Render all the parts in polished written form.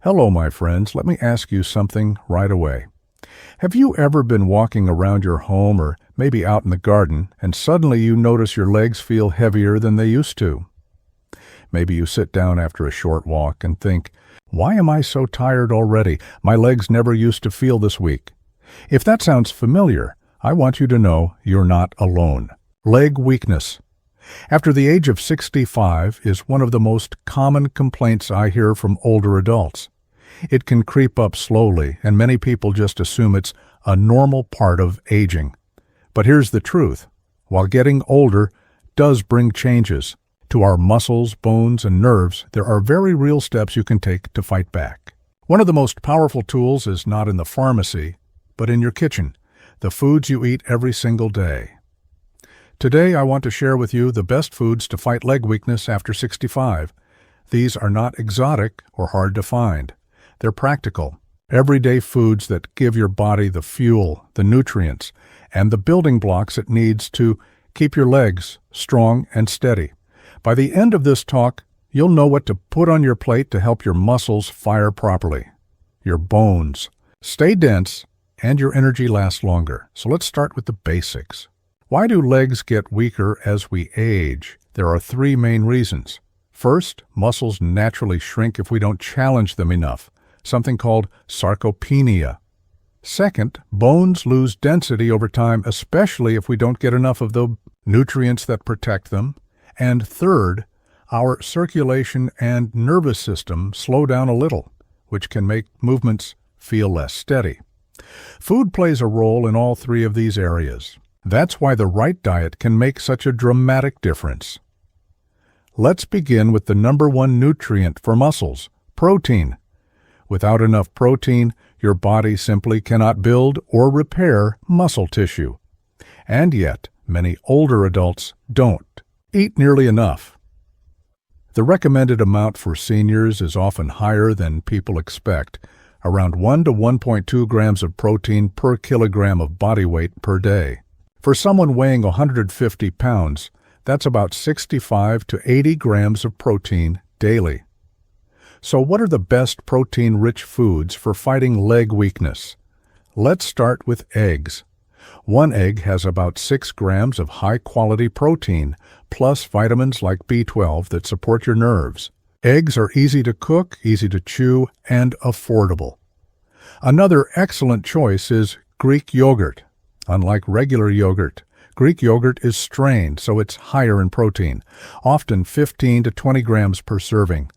Hello, my friends. Let me ask you something right away. Have you ever been walking around your home or maybe out in the garden and suddenly you notice your legs feel heavier than they used to? Maybe you sit down after a short walk and think, why am I so tired already? My legs never used to feel this weak. If that sounds familiar, I want you to know you're not alone. Leg weakness. After the age of 65 is one of the most common complaints I hear from older adults. It can creep up slowly, and many people just assume it's a normal part of aging. But here's the truth. While getting older does bring changes to our muscles, bones, and nerves, there are very real steps you can take to fight back. One of the most powerful tools is not in the pharmacy, but in your kitchen, the foods you eat every single day. Today, I want to share with you the best foods to fight leg weakness after 65. These are not exotic or hard to find. They're practical, everyday foods that give your body the fuel, the nutrients, and the building blocks it needs to keep your legs strong and steady. By the end of this talk, you'll know what to put on your plate to help your muscles fire properly, your bones stay dense, and your energy last longer. So let's start with the basics. Why do legs get weaker as we age? There are three main reasons. First, muscles naturally shrink if we don't challenge them enough, something called sarcopenia. Second, bones lose density over time, especially if we don't get enough of the nutrients that protect them. And third, our circulation and nervous system slow down a little, which can make movements feel less steady. Food plays a role in all three of these areas. That's why the right diet can make such a dramatic difference. Let's begin with the number one nutrient for muscles, protein. Without enough protein, your body simply cannot build or repair muscle tissue. And yet, many older adults don't eat nearly enough. The recommended amount for seniors is often higher than people expect, around 1 to 1.2 grams of protein per kilogram of body weight per day. For someone weighing 150 pounds, that's about 65 to 80 grams of protein daily. So what are the best protein-rich foods for fighting leg weakness? Let's start with eggs. One egg has about 6 grams of high-quality protein, plus vitamins like B12 that support your nerves. Eggs are easy to cook, easy to chew, and affordable. Another excellent choice is Greek yogurt. Unlike regular yogurt, Greek yogurt is strained, so it's higher in protein, often 15 to 20 grams per serving.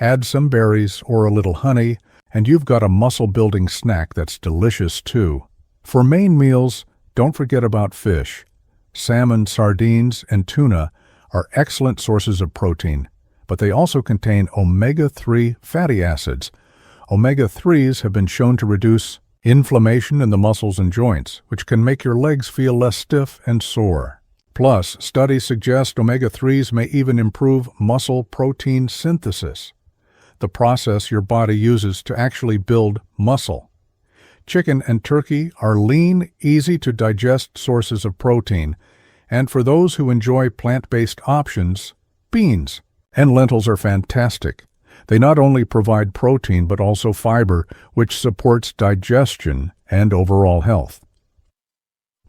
Add some berries or a little honey, and you've got a muscle-building snack that's delicious too. For main meals, don't forget about fish. Salmon, sardines, and tuna are excellent sources of protein, but they also contain omega-3 fatty acids. Omega-3s have been shown to reduce inflammation in the muscles and joints, which can make your legs feel less stiff and sore. Plus, studies suggest omega-3s may even improve muscle protein synthesis, the process your body uses to actually build muscle. Chicken and turkey are lean, easy-to-digest sources of protein, and for those who enjoy plant-based options, beans and lentils are fantastic. They not only provide protein but also fiber, which supports digestion and overall health.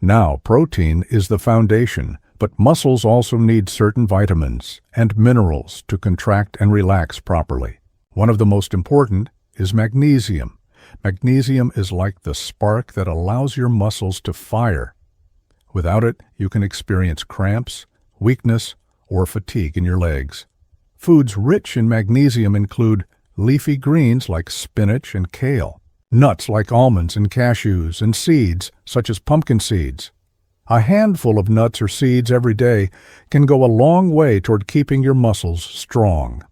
Now, protein is the foundation, but muscles also need certain vitamins and minerals to contract and relax properly. One of the most important is magnesium. Magnesium is like the spark that allows your muscles to fire. Without it, you can experience cramps, weakness, or fatigue in your legs. Foods rich in magnesium include leafy greens like spinach and kale, nuts like almonds and cashews, and seeds such as pumpkin seeds. A handful of nuts or seeds every day can go a long way toward keeping your muscles strong.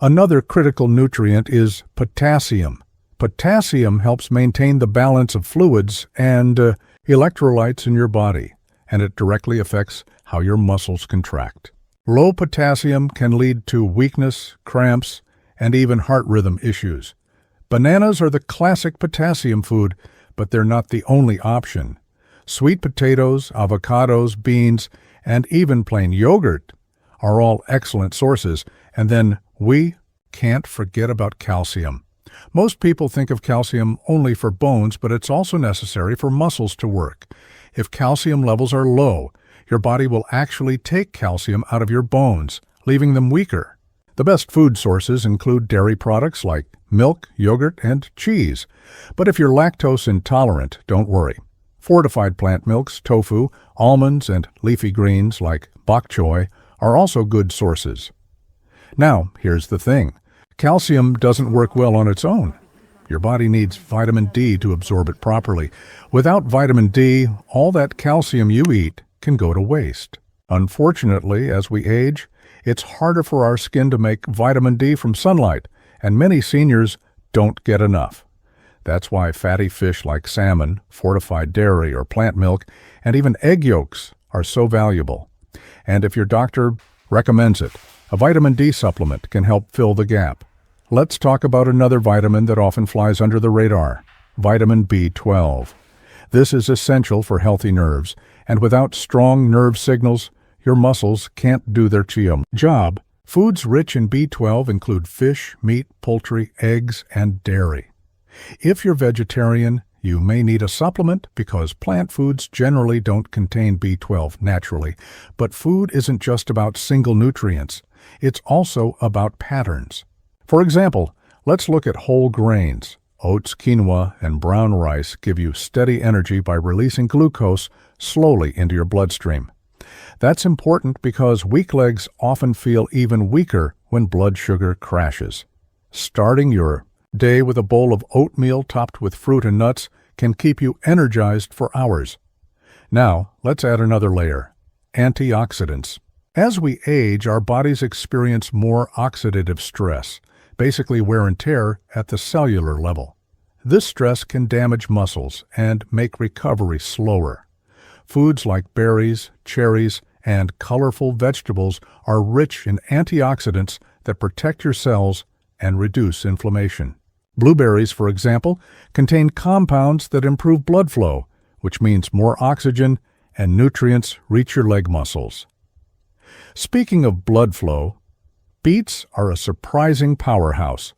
Another critical nutrient is potassium. Potassium helps maintain the balance of fluids and electrolytes in your body, and it directly affects how your muscles contract. Low potassium can lead to weakness, cramps, and even heart rhythm issues. Bananas are the classic potassium food, but they're not the only option. Sweet potatoes, avocados, beans, and even plain yogurt are all excellent sources, and then we Can't forget about calcium. Most people think of calcium only for bones, but it's also necessary for muscles to work. If calcium levels are low, your body will actually take calcium out of your bones, leaving them weaker. The best food sources include dairy products like milk, yogurt, and cheese. But if you're lactose intolerant, don't worry. Fortified plant milks, tofu, almonds, and leafy greens like bok choy are also good sources. Now, here's the thing. Calcium doesn't work well on its own. Your body needs vitamin D to absorb it properly. Without vitamin D, all that calcium you eat can go to waste. Unfortunately, as we age, it's harder for our skin to make vitamin D from sunlight, and many seniors don't get enough. That's why fatty fish like salmon, fortified dairy or plant milk, and even egg yolks are so valuable. And if your doctor recommends it, a vitamin D supplement can help fill the gap. Let's talk about another vitamin that often flies under the radar, vitamin B12. This is essential for healthy nerves, and without strong nerve signals, your muscles can't do their job. Foods rich in B12 include fish, meat, poultry, eggs, and dairy. If you're vegetarian, you may need a supplement because plant foods generally don't contain B12 naturally. But food isn't just about single nutrients. It's also about patterns. For example, let's look at whole grains. Oats, quinoa, and brown rice give you steady energy by releasing glucose slowly into your bloodstream. That's important because weak legs often feel even weaker when blood sugar crashes. Starting your day with a bowl of oatmeal topped with fruit and nuts can keep you energized for hours. Now, let's add another layer, antioxidants. As we age, our bodies experience more oxidative stress, basically wear and tear at the cellular level. This stress can damage muscles and make recovery slower. Foods like berries, cherries, and colorful vegetables are rich in antioxidants that protect your cells and reduce inflammation. Blueberries, for example, contain compounds that improve blood flow, which means more oxygen and nutrients reach your leg muscles. Speaking of blood flow, beets are a surprising powerhouse.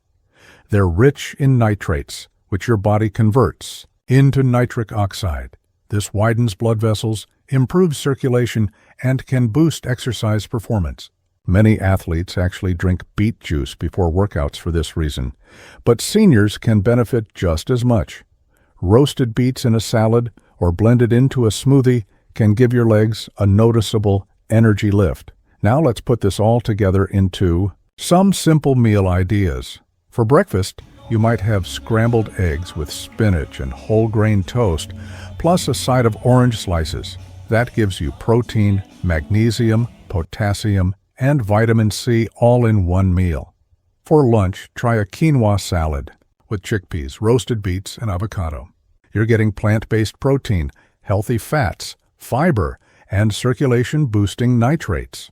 They're rich in nitrates, which your body converts into nitric oxide. This widens blood vessels, improves circulation, and can boost exercise performance. Many athletes actually drink beet juice before workouts for this reason, but seniors can benefit just as much. Roasted beets in a salad or blended into a smoothie can give your legs a noticeable energy lift. Now let's put this all together into some simple meal ideas. For breakfast, you might have scrambled eggs with spinach and whole grain toast, plus a side of orange slices. That gives you protein, magnesium, potassium, and vitamin C all in one meal. For lunch, try a quinoa salad with chickpeas, roasted beets, and avocado. You're getting plant-based protein, healthy fats, fiber, and circulation-boosting nitrates.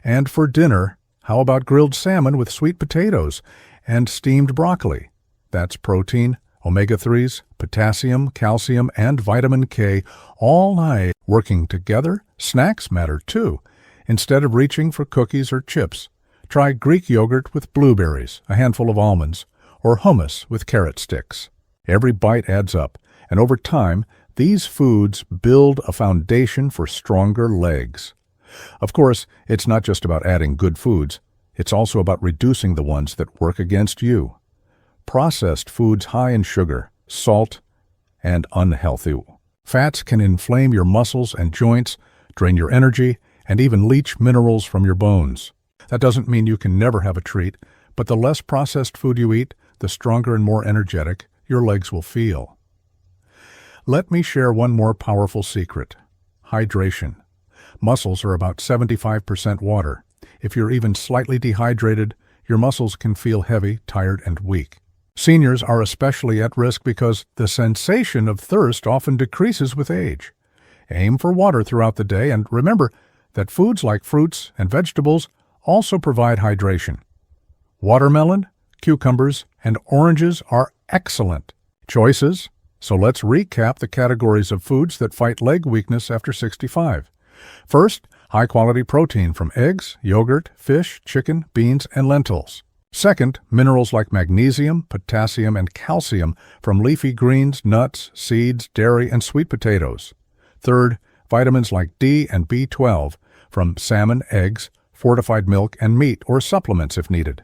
And for dinner, how about grilled salmon with sweet potatoes and steamed broccoli? That's protein, omega-3s, potassium, calcium, and vitamin K all night working together. Snacks matter too. Instead of reaching for cookies or chips, try Greek yogurt with blueberries, a handful of almonds, or hummus with carrot sticks. Every bite adds up, and over time, these foods build a foundation for stronger legs. Of course, it's not just about adding good foods. It's also about reducing the ones that work against you. Processed foods high in sugar, salt, and unhealthy fats can inflame your muscles and joints, drain your energy, and even leach minerals from your bones. That doesn't mean you can never have a treat, but the less processed food you eat, the stronger and more energetic your legs will feel. Let me share one more powerful secret: hydration. Muscles are about 75% water. If you're even slightly dehydrated, your muscles can feel heavy, tired, and weak. Seniors are especially at risk because the sensation of thirst often decreases with age. Aim for water throughout the day, and remember that foods like fruits and vegetables also provide hydration. Watermelon, cucumbers, and oranges are excellent choices. So let's recap the categories of foods that fight leg weakness after 65. First, high-quality protein from eggs, yogurt, fish, chicken, beans, and lentils. Second, minerals like magnesium, potassium, and calcium from leafy greens, nuts, seeds, dairy, and sweet potatoes. Third, vitamins like D and B12 from salmon, eggs, fortified milk, and meat or supplements if needed.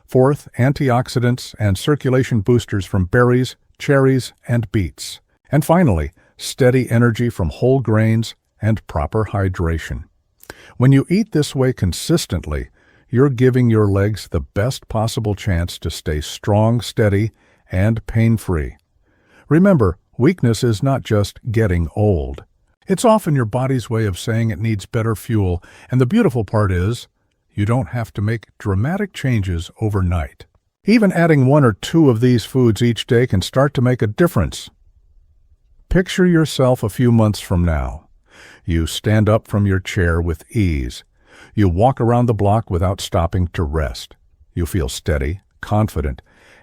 Fourth, antioxidants and circulation boosters from berries, cherries, and beets. And finally, steady energy from whole grains and proper hydration. When you eat this way consistently, you're giving your legs the best possible chance to stay strong, steady, and pain-free. Remember, weakness is not just getting old. It's often your body's way of saying it needs better fuel, and the beautiful part is, you don't have to make dramatic changes overnight. Even adding 1 or 2 of these foods each day can start to make a difference. Picture yourself a few months from now. You stand up from your chair with ease. You walk around the block without stopping to rest. You feel steady, confident,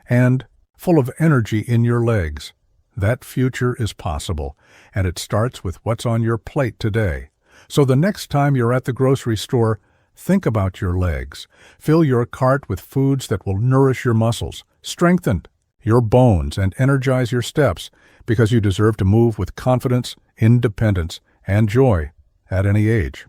and full of energy in your legs. That future is possible, and it starts with what's on your plate today. So the next time you're at the grocery store, think about your legs. Fill your cart with foods that will nourish your muscles, strengthen your bones, and energize your steps, because you deserve to move with confidence, independence, and joy at any age.